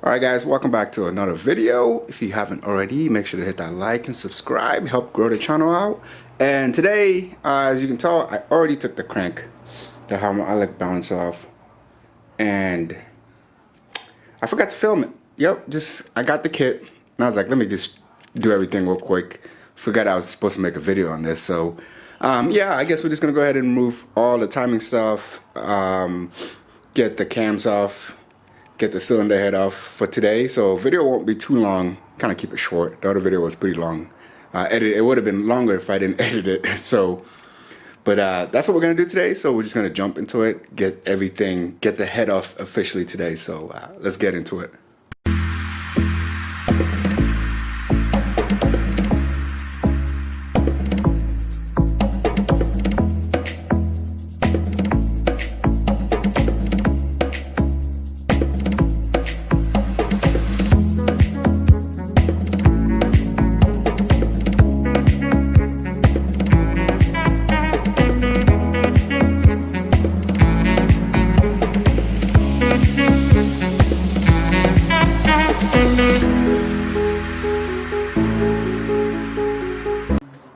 Alright guys, welcome back to another video. If you haven't already, make sure to hit that like and subscribe, help grow the channel out. And today, as you can tell, I already took the crank, the hydraulic balance off, and I forgot to film it. Yep, I got the kit, and I was like, let me just do everything real quick. Forgot I was supposed to make a video on this, so yeah, I guess we're just gonna go ahead and remove all the timing stuff, get the cams off, get the cylinder head off for today. So video won't be too long, kind of keep it short. The other video was pretty long. It would have been longer if I didn't edit it. So, but that's what we're gonna do today. So we're just gonna jump into it, get the head off officially today. So let's get into it.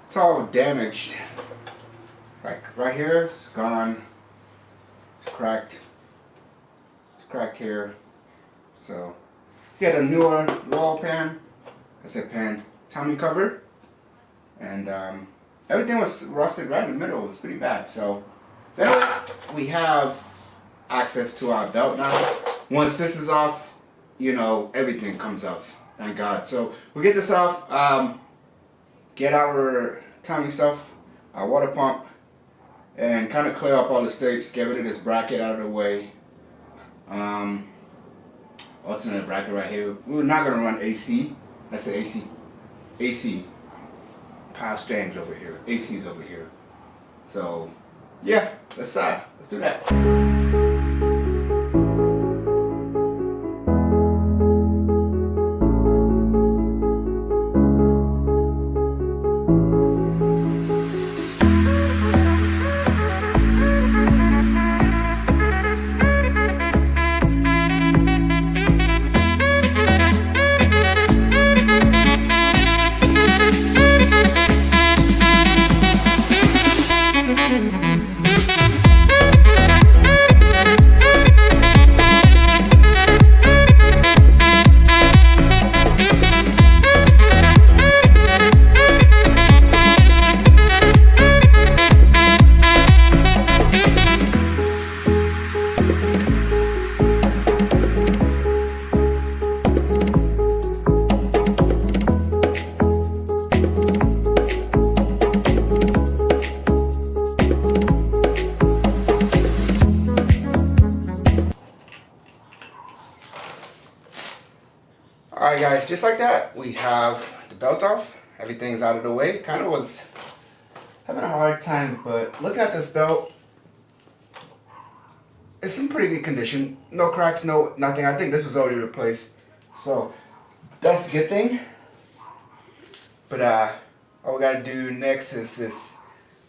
It's all damaged. Like right here, it's gone. It's cracked. It's cracked here. So get a newer wall pan. I said pan, timing cover, and everything was rusted right in the middle. It was pretty bad. So, anyways, we have access to our belt now. Once this is off, you know, everything comes off. Thank God. So we'll get this off. Get our timing stuff, our water pump, and kind of clear up all the stakes, get rid of this bracket out of the way. Alternate bracket right here. We're not gonna run AC. I said AC. AC. Power steering's over here. AC's over here. So yeah, let's do that. Alright guys, just like that, we have the belt off. Everything's out of the way. Kind of was having a hard time, but looking at this belt, it's in pretty good condition. No cracks, no nothing. I think this was already replaced. So that's a good thing. But all we gotta do next is just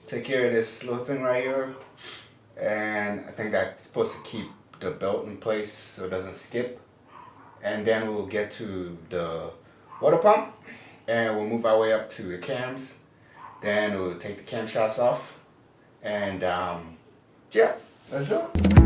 take care of this little thing right here. And I think that's supposed to keep the belt in place so it doesn't skip. And then we'll get to the water pump and we'll move our way up to the cams. Then we'll take the camshafts off and yeah, let's do it.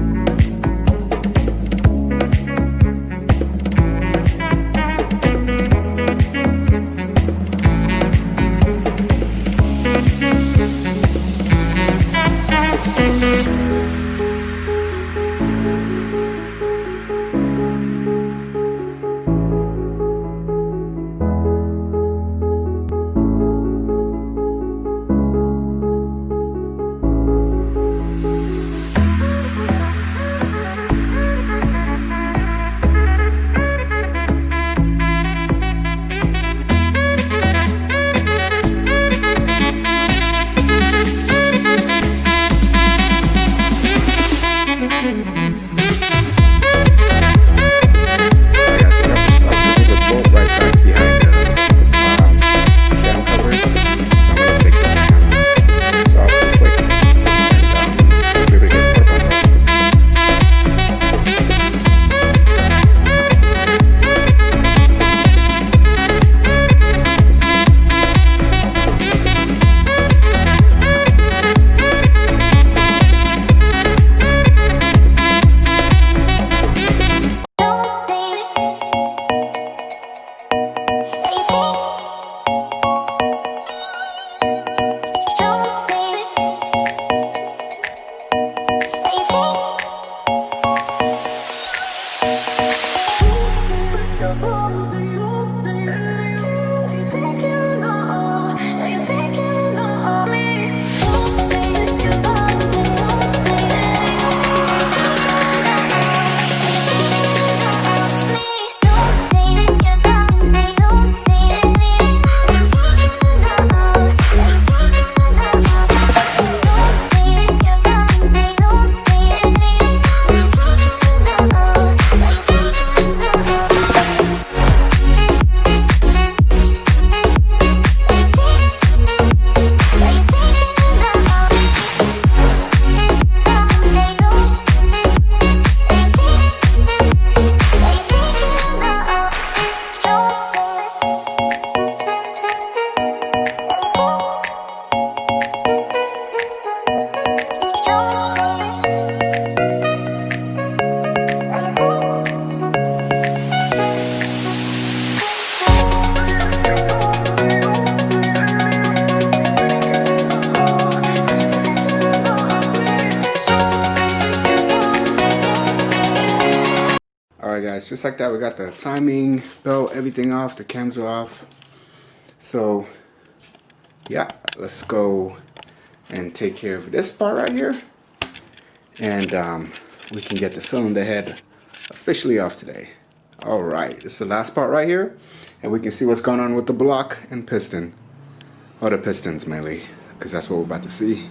just like that. We got the timing belt, everything off, the cams are off. So yeah, let's go and take care of this part right here, and we can get the cylinder head officially off today. All right, this is the last part right here, and we can see what's going on with the block and piston, or the pistons mainly, because that's what we're about to see.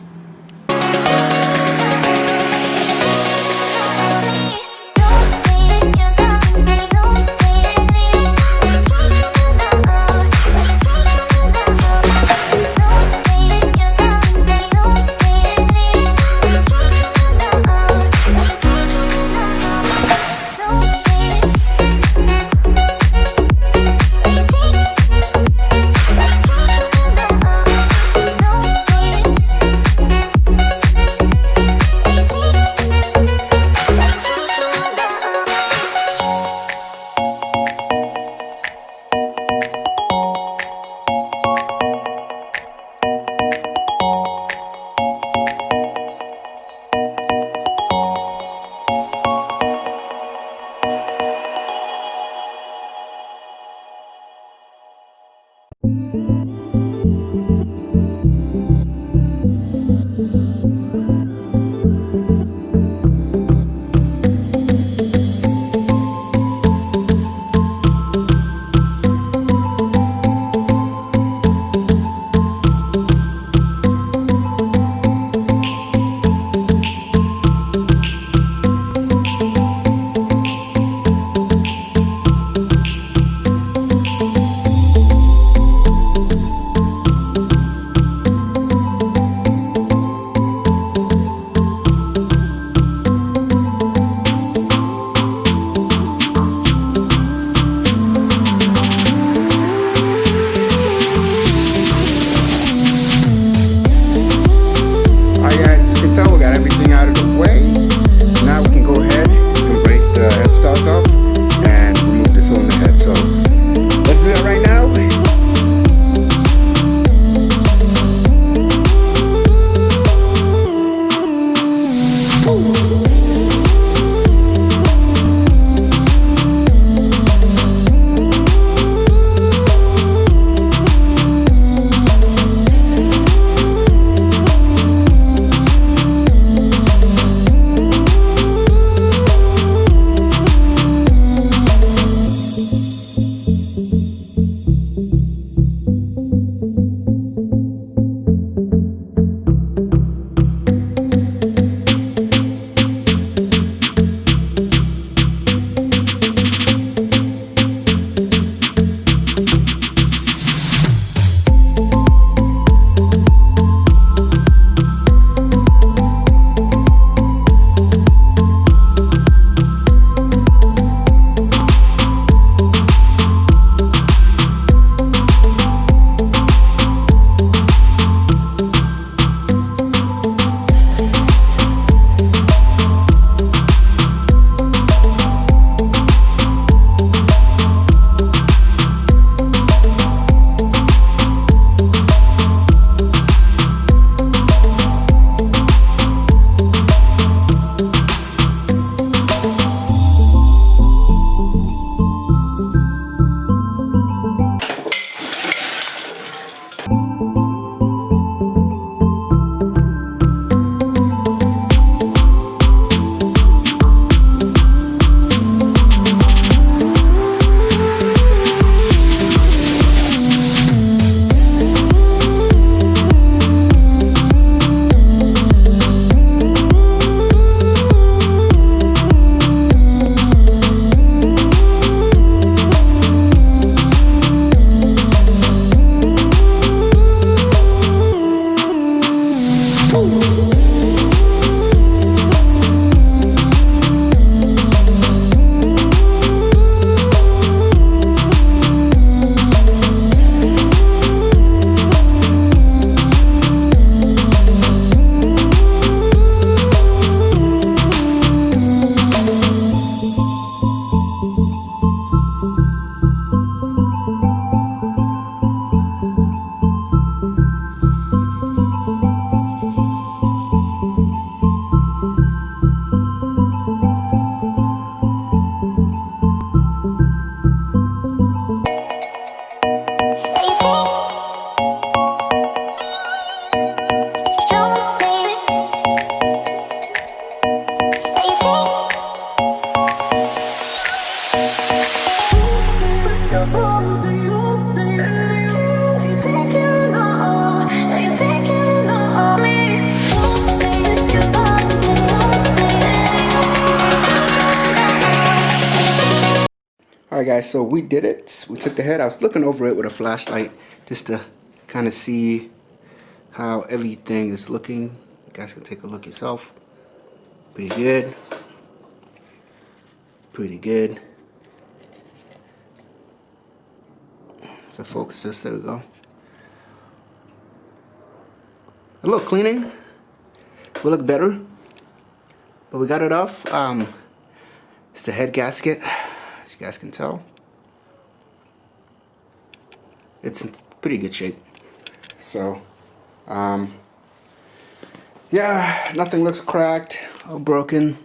Alright guys, so we did it. We took the head. I was looking over it with a flashlight just to kind of see how everything is looking. You guys can take a look yourself. Pretty good. Pretty good. So focus this, there we go. A little cleaning will look better, but we got it off. It's the head gasket, as you guys can tell. It's in pretty good shape. So, yeah, nothing looks cracked or broken.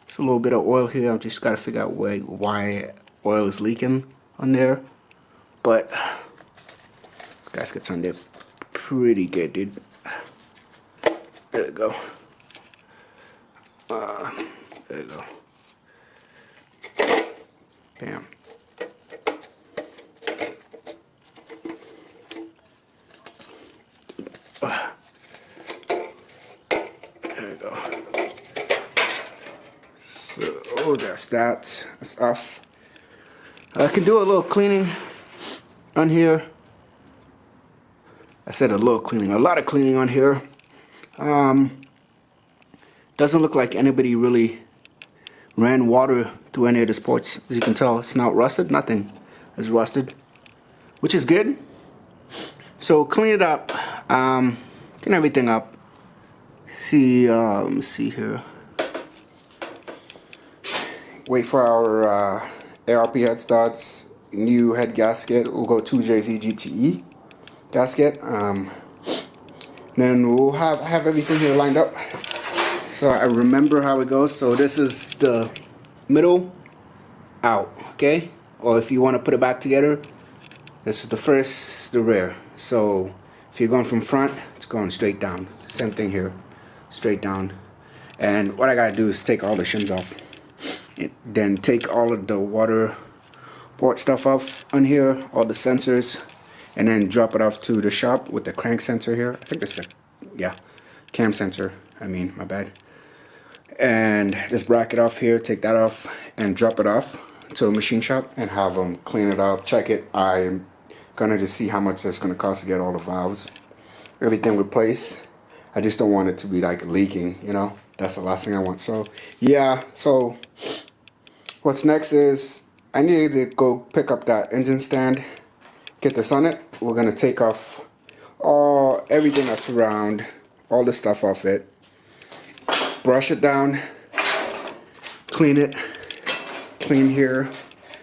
It's a little bit of oil here. I've just got to figure out why oil is leaking on there. But this gasket's on there pretty good, dude. There we go. There we go. Bam. There we go. So that's that. That's off. I can do a little cleaning on here. I said a little cleaning, a lot of cleaning on here. Doesn't look like anybody really ran water through any of the ports. As you can tell, it's not rusted. Nothing is rusted, which is good. So clean it up, clean everything up. See, let me see here. Wait for our ARP head studs. New head gasket. We'll go 2JZ GTE gasket. Then we'll have everything here lined up. So I remember how it goes. So this is the middle out, okay? Or if you want to put it back together, this is the first, the rear. So if you're going from front, it's going straight down. Same thing here, straight down. And what I gotta do is take all the shims off. Then take all of the water port stuff off on here, all the sensors, and then drop it off to the shop with the crank sensor here. I think it's the, yeah, cam sensor. I mean, my bad. And just bracket off here, take that off, and drop it off to a machine shop and have them clean it up, check it. I'm gonna just see how much it's gonna cost to get all the valves, everything replaced. I just don't want it to be like leaking, you know. That's the last thing I want. So yeah, so what's next is I need to go pick up that engine stand, get this on it. We're gonna take off everything that's around, all the stuff off it, brush it down, clean it, clean here.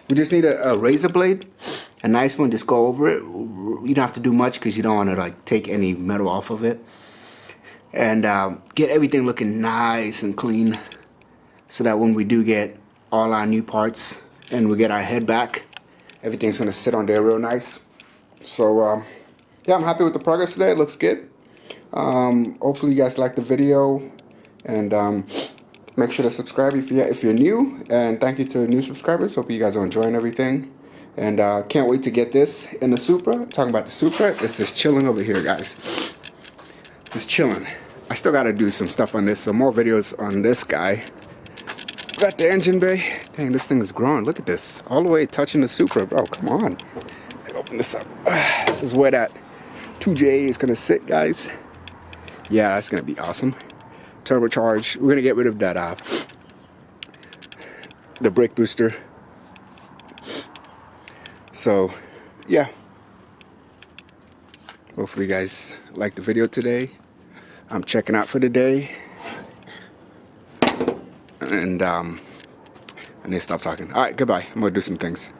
We just need a razor blade, a nice one, just go over it. You don't have to do much because you don't want to like take any metal off of it. And get everything looking nice and clean so that when we do get all our new parts and we get our head back, everything's gonna sit on there real nice. So yeah, I'm happy with the progress today. It looks good. Hopefully you guys like the video, and make sure to subscribe if you're new, and thank you to new subscribers. Hope you guys are enjoying everything, and can't wait to get this in the Supra. Talking about the Supra, it's just chilling over here, guys. Just chilling. I still gotta do some stuff on this, so more videos on this guy. Got the engine bay. Dang, this thing is growing. Look at this, all the way touching the Supra, bro. Come on. Open this up. This is where that 2J is gonna sit, guys. Yeah, that's gonna be awesome. Turbocharged. We're gonna get rid of that the brake booster. So yeah, hopefully you guys like the video today. I'm checking out for the day, and I need to stop talking. All right, goodbye. I'm gonna do some things.